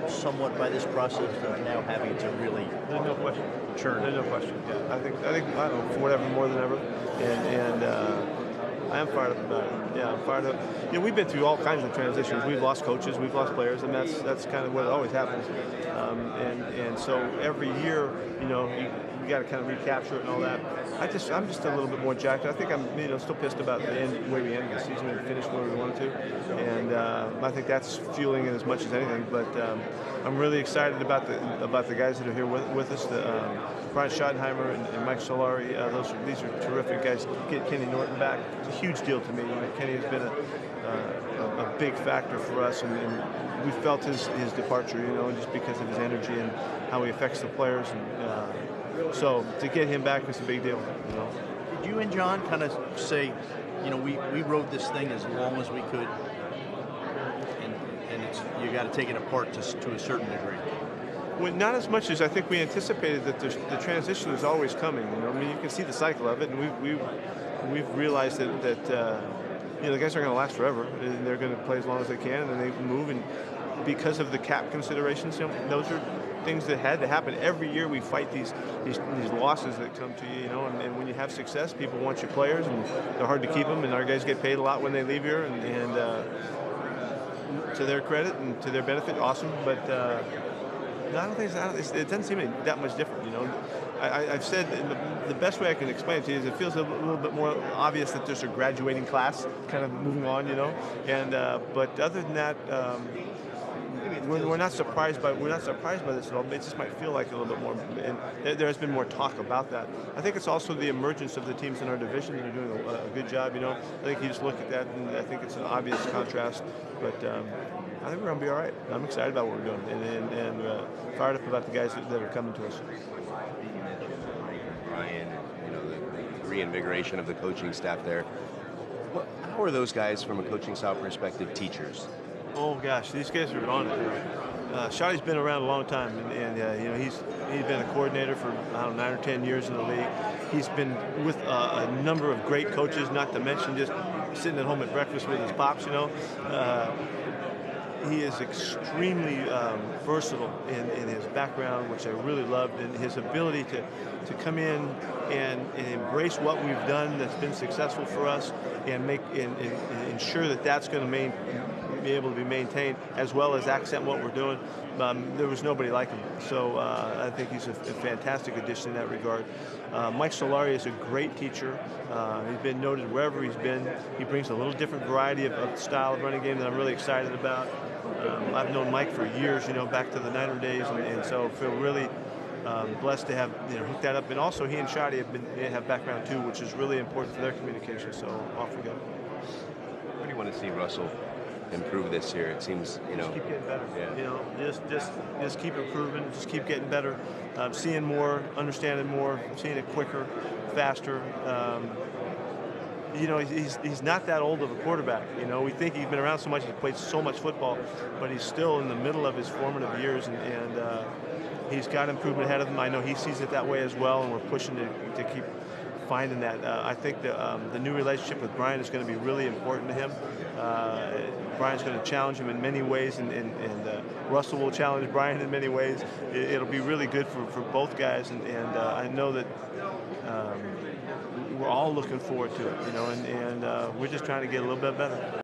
somewhat by this process of now having to really There's no question. churn? There's no question. Yeah, I think I don't know, for whatever, more than ever, and I am fired up about it. Yeah, I'm fired up. You know, we've been through all kinds of transitions. We've lost coaches, we've lost players, and that's kind of what always happens. And so every year, you know, you got to kind of recapture it and all that. I'm just a little bit more jacked. I think I'm still pissed about the way we ended the season and finished where we wanted to, and I think that's fueling it as much as anything. But I'm really excited about the guys that are here with us. Brian Schottenheimer and Mike Solari. These are terrific guys. Get Kenny Norton back. It's a huge deal to me. You know, Kenny has been a big factor for us, and we felt his departure. You know, just because of his energy and how he affects the players. And so to get him back was a big deal. You know. Did you and John kind of say, you know, we rode this thing as long as we could, and it's you got to take it apart to a certain degree? Well, not as much as I think we anticipated. That the transition is always coming. You know, I mean, you can see the cycle of it, and we've realized that you know, the guys are going to last forever, and they're going to play as long as they can, and then they move. And because of the cap considerations, you know, those are things that had to happen. Every year we fight these losses that come to you, you know, and when you have success, people want your players, and they're hard to keep them, and our guys get paid a lot when they leave here, and to their credit and to their benefit, awesome. But no, I don't think it doesn't seem that much different, you know. I've said the best way I can explain it to you is it feels a little bit more obvious that there's a graduating class kind of moving on, you know. And but other than that, we're not surprised by this at all. It just might feel like a little bit more, and there has been more talk about that. I think it's also the emergence of the teams in our division that are doing a good job. You know, I think you just look at that, and I think it's an obvious contrast. But I think we're going to be all right. I'm excited about what we're doing, and fired up about the guys that are coming to us. Ryan, you know, the reinvigoration of the coaching staff there. How are those guys, from a coaching style perspective, teachers? Oh gosh, these guys are on it. Shotty's been around a long time, and you know, he's been a coordinator for, I don't know, 9 or 10 years in the league. He's been with a number of great coaches, not to mention just sitting at home at breakfast with his pops. You know, he is extremely versatile in his background, which I really loved, and his ability to come in and embrace what we've done that's been successful for us, and ensure that that's going to be able to be maintained, as well as accent what we're doing. There was nobody like him, so I think he's a fantastic addition in that regard. Mike Solari is a great teacher. He's been noted wherever he's been. He brings a little different variety of style of running game that I'm really excited about. I've known Mike for years, you know, back to the Niner days, and so feel really blessed to have, you know, hooked that up. And also he and Shotty have background too, which is really important for their communication. So off we go. Where do you want to see Russell improve this year? It seems, you know, just keep getting better. Yeah. You know, just keep improving, just keep getting better, seeing more, understanding more, seeing it quicker, faster. You know, he's not that old of a quarterback. You know, we think he's been around so much, he's played so much football, but he's still in the middle of his formative years, and he's got improvement ahead of him. I know he sees it that way as well, and we're pushing to keep finding that. I think the new relationship with Brian is going to be really important to him. Brian's going to challenge him in many ways, and Russell will challenge Brian in many ways. It'll be really good for both guys, and I know that we're all looking forward to it, you know, and we're just trying to get a little bit better.